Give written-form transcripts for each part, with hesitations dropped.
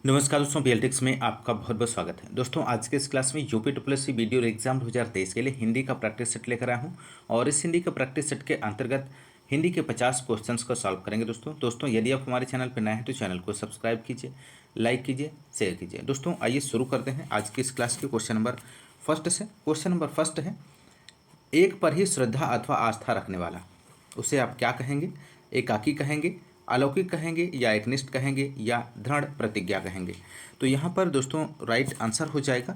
नमस्कार दोस्तों, पीएलटिक्स में आपका बहुत बहुत स्वागत है। दोस्तों आज के इस क्लास में यूपी ट्रिपल वीडियो एग्जाम 2023 के लिए हिंदी का प्रैक्टिस सेट लेकर आया हूं और इस हिंदी का प्रैक्टिस सेट के अंतर्गत हिंदी के 50 क्वेश्चंस को सॉल्व करेंगे। दोस्तों यदि आप हमारे चैनल पर नए हैं तो चैनल को सब्सक्राइब कीजिए, लाइक कीजिए, शेयर कीजिए। दोस्तों आइए शुरू करते हैं आज की इस क्लास के क्वेश्चन नंबर फर्स्ट से। क्वेश्चन नंबर फर्स्ट है, एक पर ही श्रद्धा अथवा आस्था रखने वाला, उसे आप क्या कहेंगे? एकाकी कहेंगे, अलौकिक कहेंगे, या एकनिष्ठ कहेंगे, या दृढ़ प्रतिज्ञा कहेंगे? तो यहाँ पर दोस्तों राइट आंसर हो जाएगा,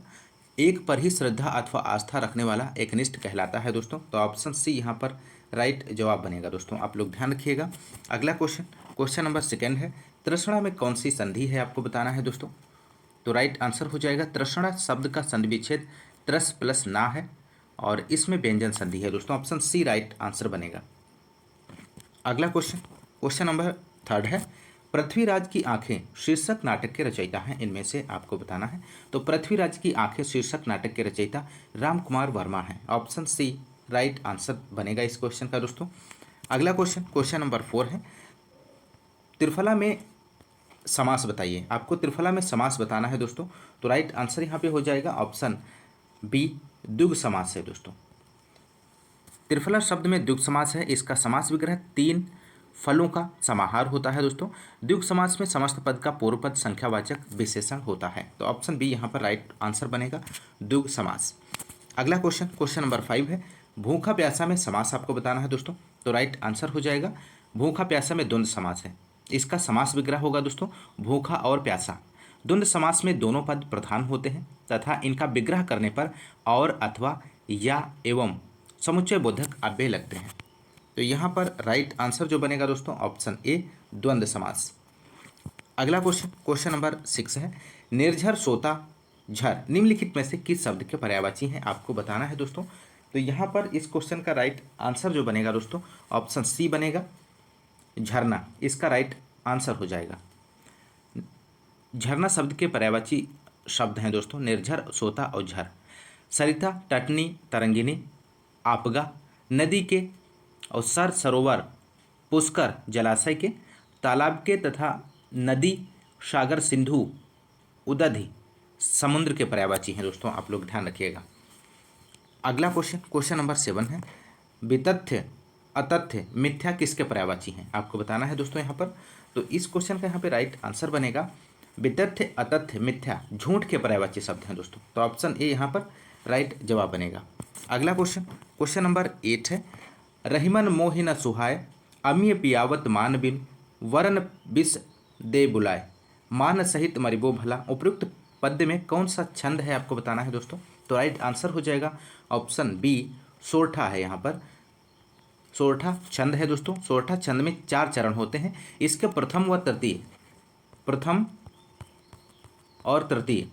एक पर ही श्रद्धा अथवा आस्था रखने वाला एकनिष्ठ कहलाता है दोस्तों। तो ऑप्शन सी यहाँ पर राइट जवाब बनेगा। दोस्तों आप लोग ध्यान रखिएगा। अगला क्वेश्चन, क्वेश्चन नंबर सेकेंड है, तृष्णा में कौन सी संधि है आपको बताना है दोस्तों। तो राइट आंसर हो जाएगा, तृष्णा शब्द का संधि विच्छेद त्रस प्लस ना है और इसमें व्यंजन संधि है दोस्तों। ऑप्शन सी राइट आंसर बनेगा। अगला क्वेश्चन, क्वेश्चन नंबर थर्ड है, पृथ्वीराज की आंखें शीर्षक नाटक के रचयिता हैं, इनमें से आपको बताना है। तो पृथ्वीराज की आंखें शीर्षक नाटक के रचयिता राम कुमार वर्मा हैं। ऑप्शन सी राइट आंसर बनेगा इस क्वेश्चन का दोस्तों। अगला क्वेश्चन, क्वेश्चन नंबर 4 है, त्रिफला में समास बताइए। आपको त्रिफला में समास बताना है दोस्तों। तो राइट आंसर यहाँ पे हो जाएगा ऑप्शन बी द्विगु समास है दोस्तों। त्रिफला शब्द में द्विगु समास है। इसका समास विग्रह 3 फलों का समाहार होता है दोस्तों। द्विगु समास में समस्त पद का पूर्व पद संख्यावाचक विशेषण होता है। तो ऑप्शन बी यहाँ पर राइट आंसर बनेगा, द्विगु समास। अगला क्वेश्चन, क्वेश्चन नंबर 5 है, भूखा प्यासा में समास आपको बताना है दोस्तों। तो राइट आंसर हो जाएगा, भूखा प्यासा में द्वंद्व समास है। इसका समास विग्रह होगा दोस्तों भूखा और प्यासा। द्वंद्व समास में दोनों पद प्रधान होते हैं तथा इनका विग्रह करने पर और अथवा या एवं समुच्चय बोधक अव्यय लगते हैं। तो यहाँ पर राइट आंसर जो बनेगा दोस्तों ऑप्शन ए द्वंद्व समास। अगला क्वेश्चन, क्वेश्चन नंबर 6 है, निर्झर सोता झर निम्नलिखित में से किस शब्द के पर्यायवाची हैं आपको बताना है दोस्तों। तो यहाँ पर इस क्वेश्चन का राइट आंसर जो बनेगा दोस्तों ऑप्शन सी बनेगा, झरना। इसका राइट आंसर हो जाएगा। झरना शब्द के पर्यायवाची शब्द हैं दोस्तों निर्झर, सोता और झर। सरिता, तटनी, तरंगिनी, आपगा, नदी के, और सर सरोवर, पुष्कर जलाशय के, तालाब के तथा नदी, सागर, सिंधु, उदधि समुद्र के पर्यायवाची हैं दोस्तों। आप लोग ध्यान रखिएगा। अगला क्वेश्चन, क्वेश्चन नंबर 7 है, वितथ्य, अतथ्य, मिथ्या किसके पर्यायवाची हैं आपको बताना है दोस्तों यहाँ पर। तो इस क्वेश्चन का यहाँ पे राइट आंसर बनेगा, वितथ्य, अतथ्य, मिथ्या झूठ के पर्यायवाची शब्द हैं दोस्तों। तो ऑप्शन ए यहाँ पर राइट जवाब बनेगा। अगला क्वेश्चन, क्वेश्चन नंबर 8 है, रहीमन मोहि न सुहाय, अमीय पियावत मान बिन, वरन बिस दे बुलाए, मान सहित मरिबो भला। उपयुक्त पद्य में कौन सा छंद है आपको बताना है दोस्तों। तो राइट आंसर हो जाएगा ऑप्शन बी सोरठा है। यहाँ पर सोरठा छंद है दोस्तों। सोरठा छंद में 4 चरण होते हैं। इसके प्रथम व तृतीय, प्रथम और तृतीय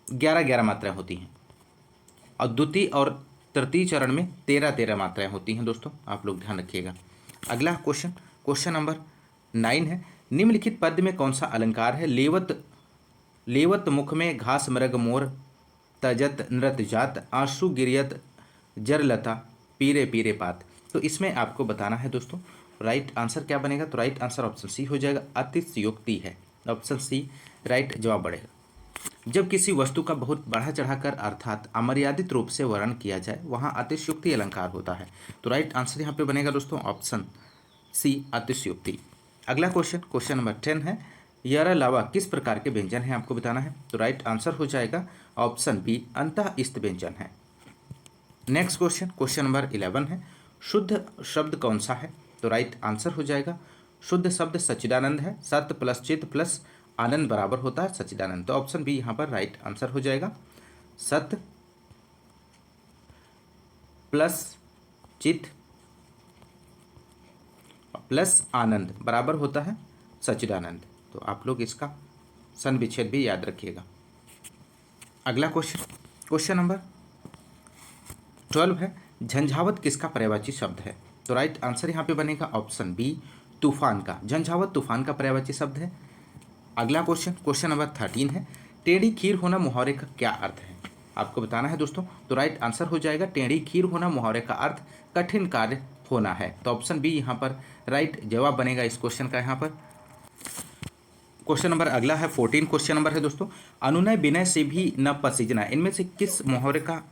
11-11 मात्राएं होती हैं और द्वितीय और तृतीय चरण में 13-13 मात्राएं होती हैं दोस्तों। आप लोग ध्यान रखिएगा। अगला क्वेश्चन, क्वेश्चन नंबर 9 है, निम्नलिखित पद्य में कौन सा अलंकार है। लेवत, लेवत मुख में घास मृग मोर, तजत नृत जात, आंसू गिरियत जरलता, पीरे पीरे पात। तो इसमें आपको बताना है दोस्तों राइट आंसर क्या बनेगा। तो राइट आंसर ऑप्शन सी हो जाएगा, अतिशयोक्ति है। ऑप्शन सी राइट जवाब बढ़ेगा। जब किसी वस्तु का बहुत बढ़ा चढ़ाकर अर्थात अमर्यादित रूप से वर्णन किया जाए वहां अतिशयोक्ति अलंकार होता है। तो राइट आंसर यहाँ पे बनेगा दोस्तों ऑप्शन सी अतिशयोक्ति। अगला क्वेश्चन, क्वेश्चन नंबर 10 है, यह अलावा किस प्रकार के व्यंजन है आपको बताना है। तो राइट आंसर हो जाएगा ऑप्शन बी अंतः इस्त व्यंजन है। नेक्स्ट क्वेश्चन, क्वेश्चन नंबर 11 है, शुद्ध शब्द कौन सा है। तो राइट आंसर हो जाएगा, शुद्ध शब्द सच्चिदानंद है। सत्य प्लस चित्त प्लस आनंद बराबर होता है सच्चिदानंद। तो ऑप्शन बी यहाँ पर राइट आंसर हो जाएगा, सत्य प्लस चित्त प्लस आनंद बराबर होता है सच्चिदानंद। तो आप लोग इसका सन विच्छेद भी याद रखिएगा। अगला क्वेश्चन, क्वेश्चन नंबर 12 है, झंझावत किसका पर्यायवाची शब्द है। तो राइट आंसर यहाँ पे बनेगा ऑप्शन बी तूफान का। झंझावत तूफान का पर्यायवाची शब्द है। अगला क्वेश्चन, क्वेश्चन नंबर 13 है, टेढ़ी खीर होना मुहावरे का क्या अर्थ है आपको बताना है दोस्तों। तो राइट आंसर हो जाएगा, टेढ़ी खीर होना मुहावरे का अर्थ कठिन कार्य होना है। तो ऑप्शन बी यहाँ पर राइट जवाब बनेगा इस क्वेश्चन का। यहाँ पर क्वेश्चन नंबर अगला है 14 क्वेश्चन नंबर है दोस्तों, अनुनय विनय से भी न पसीजना, इनमें से किस मुहावरे का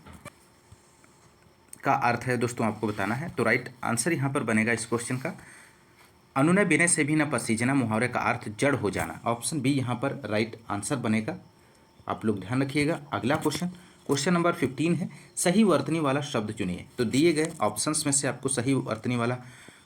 अर्थ है दोस्तों आपको बताना है। तो राइट आंसर यहाँ पर बनेगा इस क्वेश्चन का, अनुनय विनय से भी न पसीजना मुहावरे का अर्थ जड़ हो जाना। ऑप्शन बी यहाँ पर राइट आंसर बनेगा, आप लोग ध्यान रखिएगा। अगला क्वेश्चन, क्वेश्चन नंबर 15 है, सही वर्तनी वाला शब्द चुनिए। तो दिए गए ऑप्शंस में से आपको सही वर्तनी वाला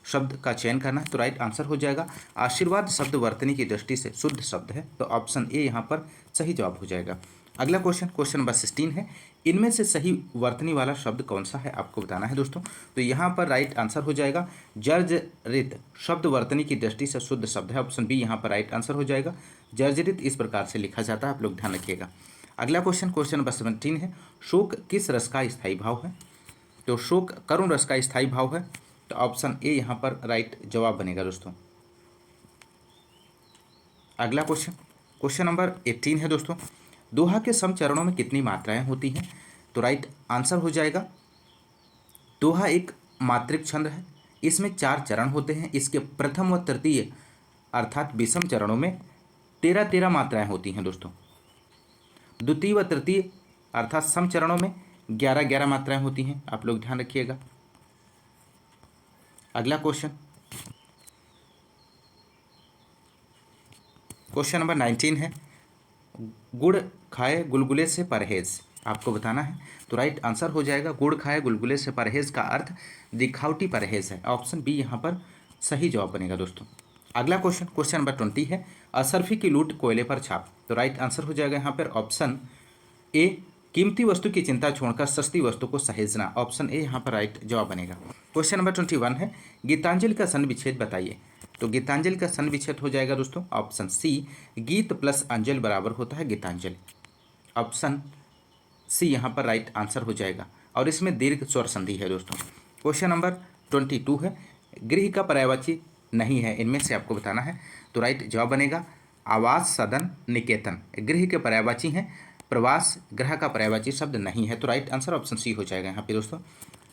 शब्द का चयन करना है। तो राइट आंसर हो जाएगा आशीर्वाद शब्द वर्तनी की दृष्टि से शुद्ध शब्द है, तो ऑप्शन ए यहाँ पर सही जवाब हो जाएगा। अगला क्वेश्चन, क्वेश्चन नंबर 16 है, इनमें से सही वर्तनी वाला शब्द कौन सा है आपको बताना है दोस्तों। तो यहाँ पर राइट आंसर हो जाएगा जर्जरित शब्द वर्तनी की दृष्टि से शुद्ध शब्द है, ऑप्शन बी यहाँ पर राइट आंसर हो जाएगा। जर्जरित इस प्रकार से लिखा जाता है, आप लोग ध्यान रखिएगा। अगला क्वेश्चन, क्वेश्चन नंबर 17 है, शोक किस रस का स्थायी भाव है। तो शोक करुण रस का स्थायी भाव है, तो ऑप्शन ए यहाँ पर राइट जवाब बनेगा दोस्तों। अगला क्वेश्चन, क्वेश्चन नंबर 18 है दोस्तों, दोहा के सम चरणों में कितनी मात्राएं होती हैं। तो राइट आंसर हो जाएगा, दोहा एक मात्रिक छंद है, इसमें 4 चरण होते हैं। इसके प्रथम व तृतीय अर्थात विषम चरणों में 13 मात्राएं होती हैं दोस्तों। द्वितीय व तृतीय अर्थात सम चरणों में 11 मात्राएं होती हैं, आप लोग ध्यान रखिएगा। अगला क्वेश्चन, क्वेश्चन नंबर 19 है, गुड़ खाए गुलगुले से परहेज, आपको बताना है। तो राइट आंसर हो जाएगा गुड़ खाए गुलगुले से परहेज का अर्थ दिखावटी परहेज है, ऑप्शन बी यहाँ पर सही जवाब बनेगा दोस्तों। अगला क्वेश्चन, क्वेश्चन नंबर 20 है, अशरफी की लूट कोयले पर छाप। तो राइट आंसर हो जाएगा यहाँ पर ऑप्शन ए, कीमती वस्तु की चिंता छोड़कर सस्ती वस्तु को सहेजना, ऑप्शन ए यहाँ पर राइट जवाब बनेगा। क्वेश्चन नंबर 21 है, गीतांजलि का सन विच्छेद बताइए। तो गीतांजलि का सन विच्छेद हो जाएगा दोस्तों ऑप्शन सी, गीत प्लस अंजलि बराबर होता है गीतांजलि, ऑप्शन सी यहाँ पर राइट आंसर हो जाएगा, और इसमें दीर्घ स्वर संधि है दोस्तों। क्वेश्चन नंबर 22 है, गृह का पर्यायवाची नहीं है, इनमें से आपको बताना है। तो राइट जवाब बनेगा आवास सदन निकेतन, गृह के पर्यायवाची हैं, प्रवास ग्रह का पर्यायवाची शब्द नहीं है, तो राइट आंसर ऑप्शन सी हो जाएगा यहाँ पे दोस्तों।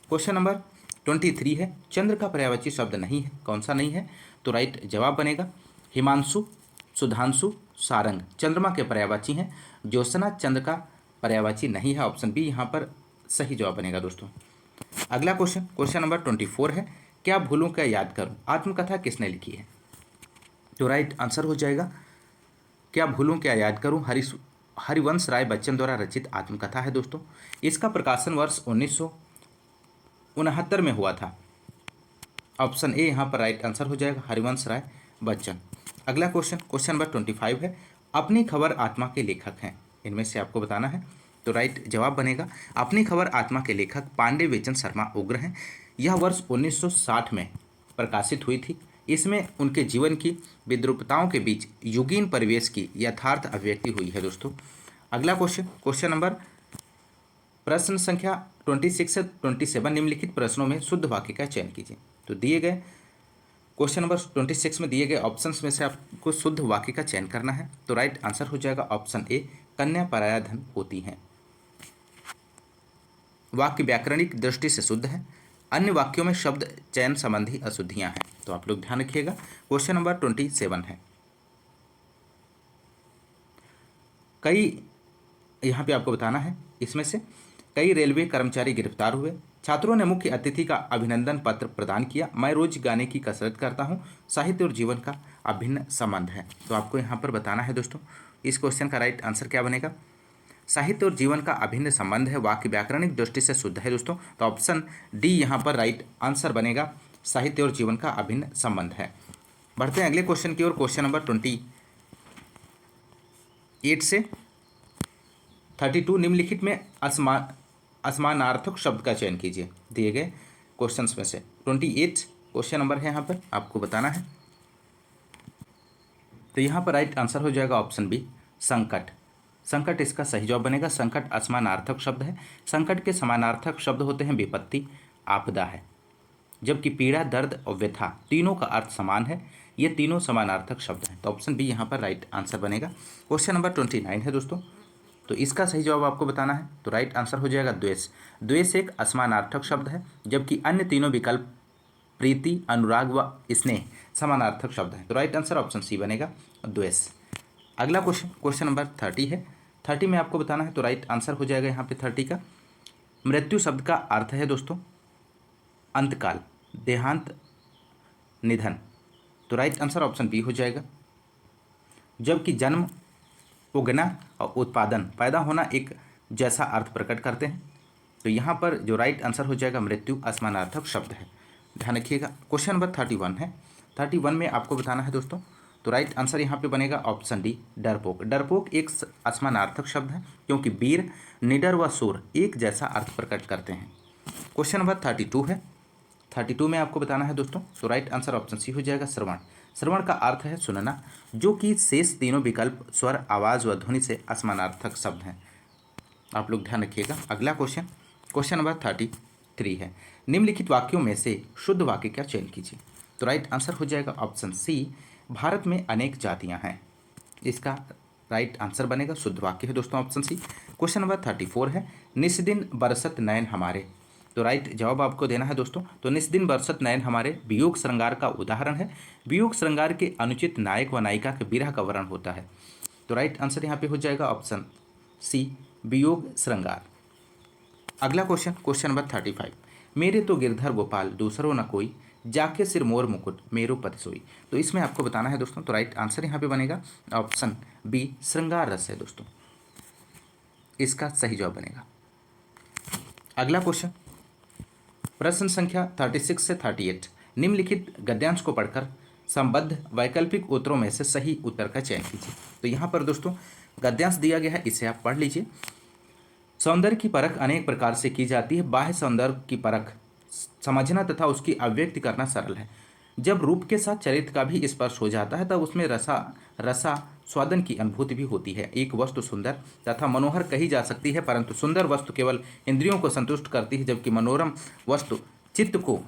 क्वेश्चन नंबर 23 है, चंद्र का पर्यायवाची शब्द नहीं है, कौन सा नहीं है। तो राइट जवाब बनेगा हिमांशु, सुधांशु, सारंग चंद्रमा के पर्यायवाची हैं, ज्योत्सना चंद्र का पर्यायवाची नहीं है, ऑप्शन बी यहाँ पर सही जवाब बनेगा दोस्तों। अगला क्वेश्चन, क्वेश्चन नंबर 24 है, क्या भूलूं क्या याद करूं, आत्मकथा किसने लिखी है। तो राइट आंसर हो जाएगा क्या भूलूं क्या याद करूं, हरिवंश राय बच्चन द्वारा रचित आत्मकथा है दोस्तों। इसका प्रकाशन वर्ष 1969 में हुआ था, ऑप्शन ए यहाँ पर राइट आंसर हो जाएगा हरिवंश राय बच्चन। अगला क्वेश्चन, क्वेश्चन नंबर 25 है, अपनी खबर आत्मा के लेखक हैं, इनमें से आपको बताना है। तो राइट जवाब बनेगा अपनी खबर आत्मा के लेखक पांडे वेचन शर्मा उग्र हैं, यह वर्ष 1960 में प्रकाशित हुई थी। इसमें उनके जीवन की विद्रूपताओं के बीच युगीन परिवेश की यथार्थ अभिव्यक्ति हुई है दोस्तों। अगला क्वेश्चन, क्वेश्चन नंबर प्रश्न संख्या 26 से 27 निम्नलिखित प्रश्नों में शुद्ध वाक्य का चयन कीजिए। तो दिए गए क्वेश्चन नंबर 26 में दिए गए ऑप्शंस में से आपको शुद्ध वाक्य का चयन करना है। तो राइट आंसर हो जाएगा ऑप्शन ए, कन्या पराया धन होती हैं। वाक्य व्याकरणिक दृष्टि से शुद्ध है, अन्य वाक्यों में शब्द चयन संबंधी अशुद्धियां हैं, तो आप लोग ध्यान रखिएगा। क्वेश्चन नंबर 27 है, कई यहाँ पे आपको बताना है, इसमें से कई रेलवे कर्मचारी गिरफ्तार हुए, छात्रों ने मुख्य अतिथि का अभिनंदन पत्र प्रदान किया, मैं रोज गाने की कसरत करता हूँ, साहित्य और जीवन का अभिन्न संबंध है। तो आपको यहाँ पर बताना है दोस्तों, इस क्वेश्चन का राइट आंसर क्या बनेगा, साहित्य और जीवन का अभिन्न संबंध है, वाक्य व्याकरणिक दृष्टि से शुद्ध है दोस्तों, तो ऑप्शन डी यहाँ पर राइट आंसर बनेगा, साहित्य और जीवन का अभिन्न संबंध है। बढ़ते हैं अगले क्वेश्चन की ओर, क्वेश्चन नंबर 28 से 32 निम्नलिखित में असमानार्थक शब्द का चयन कीजिए। दिए गए क्वेश्चंस में से 28 क्वेश्चन नंबर है, यहाँ पर आपको बताना है। तो यहाँ पर राइट आंसर हो जाएगा ऑप्शन बी, संकट, संकट इसका सही जवाब बनेगा। संकट असमानार्थक शब्द है, संकट के समानार्थक शब्द होते हैं विपत्ति, आपदा है, जबकि पीड़ा, दर्द और व्यथा तीनों का अर्थ समान है, ये तीनों समानार्थक शब्द हैं, तो ऑप्शन बी यहाँ पर राइट आंसर बनेगा। क्वेश्चन नंबर 29 है दोस्तों, तो इसका सही जवाब आपको बताना है। तो राइट आंसर हो जाएगा द्वेष, द्वेष एक असमानार्थक शब्द है, जबकि अन्य तीनों विकल्प प्रीति, अनुराग व स्नेह समानार्थक शब्द हैं, तो राइट आंसर ऑप्शन सी बनेगा द्वेष। अगला क्वेश्चन, क्वेश्चन नंबर 30 है। 30 में आपको बताना है, तो राइट आंसर हो जाएगा यहाँ पे 30 का। मृत्यु शब्द का अर्थ है दोस्तों अंतकाल, देहांत, निधन। तो राइट आंसर ऑप्शन बी हो जाएगा। जबकि जन्म, उगना और उत्पादन, पैदा होना एक जैसा अर्थ प्रकट करते हैं। तो यहाँ पर जो राइट आंसर हो जाएगा मृत्यु असमानार्थक शब्द है, ध्यान रखिएगा। क्वेश्चन नंबर 31 है। 31 में आपको बताना है दोस्तों, तो राइट आंसर यहाँ पे बनेगा ऑप्शन डी डरपोक। डरपोक एक असमानार्थक शब्द है क्योंकि वीर, निडर व शूर एक जैसा अर्थ प्रकट करते हैं। क्वेश्चन नंबर 32 है। 32 में आपको बताना है दोस्तों, तो राइट आंसर ऑप्शन सी हो जाएगा श्रवण। श्रवण का अर्थ है सुनना, जो कि शेष तीनों विकल्प स्वर, आवाज़ व ध्वनि से असमानार्थक शब्द हैं। आप लोग ध्यान रखिएगा। अगला क्वेश्चन, क्वेश्चन नंबर 33 है। निम्नलिखित वाक्यों में से शुद्ध वाक्य का चयन कीजिए। तो राइट आंसर हो जाएगा ऑप्शन सी, भारत में अनेक जातियां हैं। इसका राइट आंसर बनेगा, शुद्ध वाक्य है दोस्तों ऑप्शन सी। क्वेश्चन नंबर 34 है। निस्दिन बरसत नयन हमारे। तो राइट जवाब आपको देना है दोस्तों, तो निस्दिन बरसत नयन हमारे वियोग श्रृंगार का उदाहरण है। वियोग श्रृंगार के अनुचित नायक व नायिका के विरह का वर्णन होता है। तो राइट आंसर यहाँ पे हो जाएगा ऑप्शन सी, वियोग श्रृंगार। अगला क्वेश्चन, क्वेश्चन नंबर 35। मेरे तो गिरधर गोपाल दूसरों न कोई, जाके सिर मोर मुकुट मेरो पति सोई। तो इसमें आपको बताना है दोस्तों, तो राइट आंसर यहाँ पे बनेगा ऑप्शन बी, श्रृंगार रस है दोस्तों, इसका सही जवाब बनेगा। अगला क्वेश्चन, प्रश्न संख्या 36 से 38। निम्नलिखित गद्यांश को पढ़कर संबद्ध वैकल्पिक उत्तरों में से सही उत्तर का चयन कीजिए। तो यहाँ पर दोस्तों गद्यांश दिया गया है, इसे आप पढ़ लीजिए। सौंदर्य की परख अनेक प्रकार से की जाती है। बाह्य सौंदर्य की परख समझना तथा उसकी अभिव्यक्ति करना सरल है। जब रूप के साथ चरित्र का भी स्पर्श हो जाता है तब उसमें रसा स्वादन की अनुभूति भी होती है। एक वस्तु सुंदर तथा मनोहर कही जा सकती है, परंतु सुंदर वस्तु केवल इंद्रियों को संतुष्ट करती है, जबकि मनोरम वस्तु चित्त को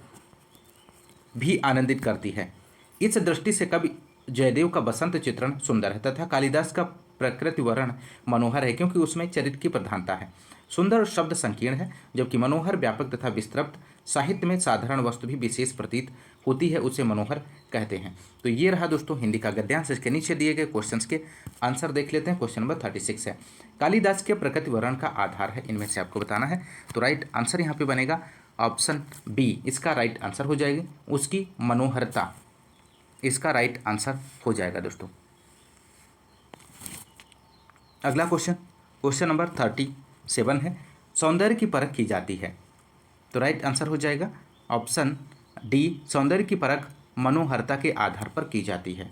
भी आनंदित करती है। इस दृष्टि से कवि जयदेव का बसंत चित्रण सुंदर है तथा कालिदास का प्रकृति वर्णन मनोहर है, क्योंकि उसमें चरित्र की प्रधानता है। सुंदर शब्द संकीर्ण है, जबकि मनोहर व्यापक तथा विस्तृत। साहित्य में साधारण वस्तु भी विशेष प्रतीत होती है, उसे मनोहर कहते हैं। तो ये रहा दोस्तों हिंदी का गद्यांश। इसके नीचे दिए गए क्वेश्चंस के आंसर देख लेते हैं। क्वेश्चन नंबर 36 है। कालिदास के प्रकृति वर्णन का आधार है, इनमें से आपको बताना है। तो राइट आंसर यहाँ पे बनेगा ऑप्शन बी, इसका राइट आंसर हो जाएगी उसकी मनोहरता, इसका राइट आंसर हो जाएगा दोस्तों। अगला क्वेश्चन, क्वेश्चन नंबर 37 है। सौंदर्य की परख की जाती है। तो राइट आंसर हो जाएगा ऑप्शन डी, सौंदर्य की परख मनोहरता के आधार पर की जाती है।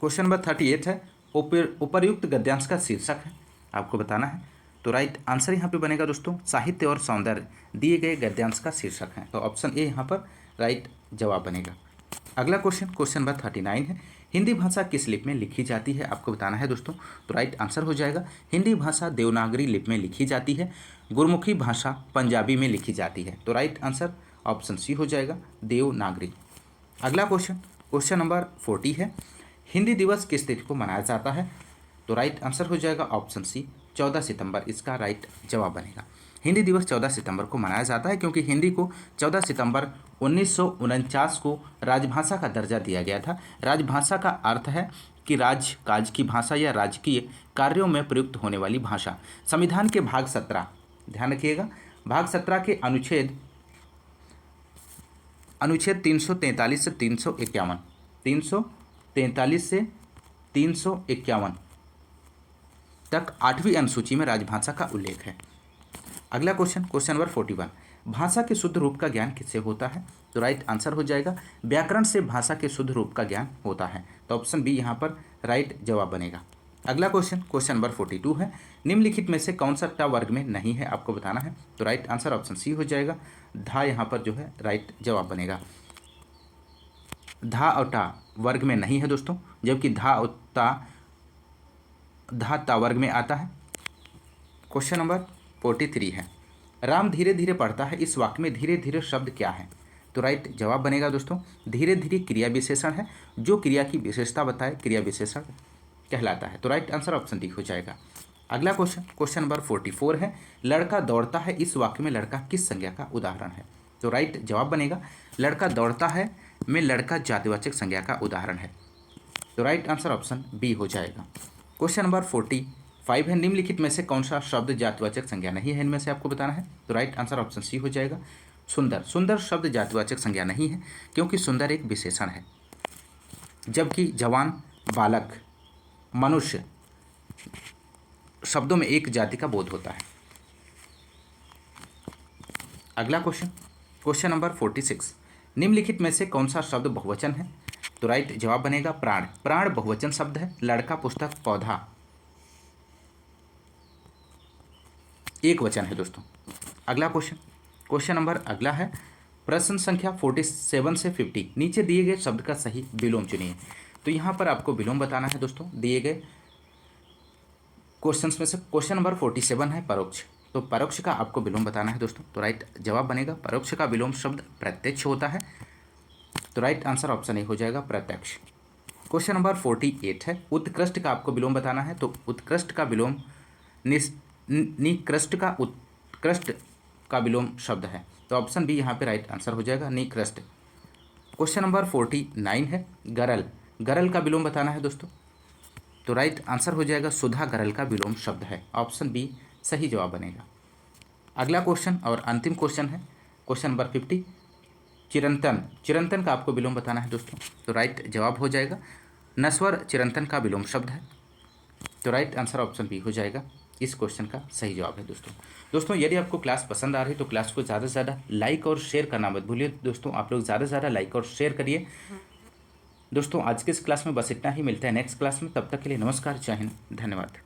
क्वेश्चन नंबर 38 है। उपर्युक्त गद्यांश का शीर्षक है, आपको बताना है। तो राइट आंसर यहाँ पे बनेगा दोस्तों साहित्य और सौंदर्य दिए गए गद्यांश का शीर्षक है। तो ऑप्शन ए यहाँ पर राइट जवाब बनेगा। अगला क्वेश्चन, क्वेश्चन नंबर 39 है। हिंदी भाषा किस लिपि में लिखी जाती है, आपको बताना है दोस्तों। तो राइट आंसर हो जाएगा हिंदी भाषा देवनागरी लिपि में लिखी जाती है। गुरमुखी भाषा पंजाबी में लिखी जाती है। तो राइट आंसर ऑप्शन सी हो जाएगा देवनागरी। अगला क्वेश्चन, क्वेश्चन नंबर 40 है। हिंदी दिवस किस तिथि को मनाया जाता है। तो राइट आंसर हो जाएगा ऑप्शन सी 14 सितंबर, इसका राइट जवाब बनेगा। हिंदी दिवस 14 सितंबर को मनाया जाता है क्योंकि हिंदी को 14 सितंबर 1949 को राजभाषा का दर्जा दिया गया था। राजभाषा का अर्थ है कि राजकाज की भाषा या राजकीय कार्यों में प्रयुक्त होने वाली भाषा। संविधान के भाग 17, ध्यान रखिएगा, भाग 17 के अनुच्छेद 343 से 351, 343 से 351 तक 8वीं अनुसूची में राजभाषा का उल्लेख है। अगला क्वेश्चन, क्वेश्चन नंबर 41। भाषा के शुद्ध रूप का ज्ञान किससे होता है। तो राइट आंसर हो जाएगा व्याकरण से भाषा के शुद्ध रूप का ज्ञान होता है। तो ऑप्शन बी यहाँ पर राइट जवाब बनेगा। अगला क्वेश्चन, क्वेश्चन नंबर 42 है। निम्नलिखित में से कौन सा टा वर्ग में नहीं है, आपको बताना है। तो राइट आंसर ऑप्शन सी हो जाएगा धा, यहाँ पर जो है राइट जवाब बनेगा। धा और टा वर्ग में नहीं है दोस्तों, जबकि धा और ता वर्ग में आता है। क्वेश्चन नंबर 43 है। राम धीरे धीरे पढ़ता है, इस वाक्य में धीरे धीरे शब्द क्या है। तो राइट जवाब बनेगा दोस्तों धीरे धीरे क्रिया विशेषण है, जो क्रिया की विशेषता बताए क्रिया विशेषण कहलाता है। तो राइट आंसर ऑप्शन डी हो जाएगा। अगला क्वेश्चन, क्वेश्चन नंबर 44 है। लड़का दौड़ता है, इस वाक्य में लड़का किस संज्ञा का उदाहरण है। तो राइट जवाब बनेगा लड़का दौड़ता है में लड़का जातिवाचक संज्ञा का उदाहरण है। तो राइट आंसर ऑप्शन बी हो जाएगा। क्वेश्चन नंबर 45 है, निम्नलिखित में से कौन सा शब्द जातिवाचक संज्ञा नहीं है, इनमें से आपको बताना है। तो राइट आंसर ऑप्शन सी हो जाएगा, सुंदर। सुंदर शब्द जातिवाचक संज्ञा नहीं है क्योंकि सुंदर एक विशेषण है, जबकि जवान, बालक, मनुष्य शब्दों में एक जाति का बोध होता है। अगला क्वेश्चन नंबर 46, निम्नलिखित में से कौन सा शब्द बहुवचन है। तो राइट जवाब बनेगा प्राण। प्राण बहुवचन शब्द है। लड़का, पुस्तक, पौधा एक वचन है दोस्तों। अगला क्वेश्चन नंबर अगला है, प्रश्न संख्या 47 से 50, नीचे दिए गए शब्द का सही विलोम चुनिए। तो यहाँ पर आपको विलोम बताना है दोस्तों। दिए गए क्वेश्चंस में से क्वेश्चन नंबर 47 है परोक्ष। तो परोक्ष का आपको विलोम बताना है दोस्तों। तो राइट जवाब बनेगा परोक्ष का विलोम शब्द प्रत्यक्ष होता है। तो राइट आंसर ऑप्शन ए हो जाएगा, प्रत्यक्ष। क्वेश्चन नंबर 48 है, उत्कृष्ट का आपको विलोम बताना है। तो उत्कृष्ट का विलोम निकृष्ट का उत्कृष्ट का विलोम शब्द है। तो ऑप्शन बी यहाँ पे राइट आंसर हो जाएगा, निकृष्ट। क्वेश्चन नंबर 49 है, गरल। गरल का विलोम बताना है दोस्तों। तो राइट आंसर हो जाएगा, सुधा गरल का विलोम शब्द है। ऑप्शन बी सही जवाब बनेगा। अगला क्वेश्चन और अंतिम क्वेश्चन है, क्वेश्चन नंबर 50, चिरंतन। चिरंतन का आपको विलोम बताना है दोस्तों। तो राइट जवाब हो जाएगा, नश्वर चिरंतन का विलोम शब्द है। तो राइट आंसर ऑप्शन बी हो जाएगा, इस क्वेश्चन का सही जवाब है दोस्तों। यदि आपको क्लास पसंद आ रही है तो क्लास को ज़्यादा से ज़्यादा लाइक और शेयर करना मत भूलिए दोस्तों। आप लोग ज़्यादा से ज़्यादा लाइक और शेयर करिए दोस्तों। आज के इस क्लास में बस इतना ही, मिलता है नेक्स्ट क्लास में। तब तक के लिए नमस्कार, जय हिंद, धन्यवाद।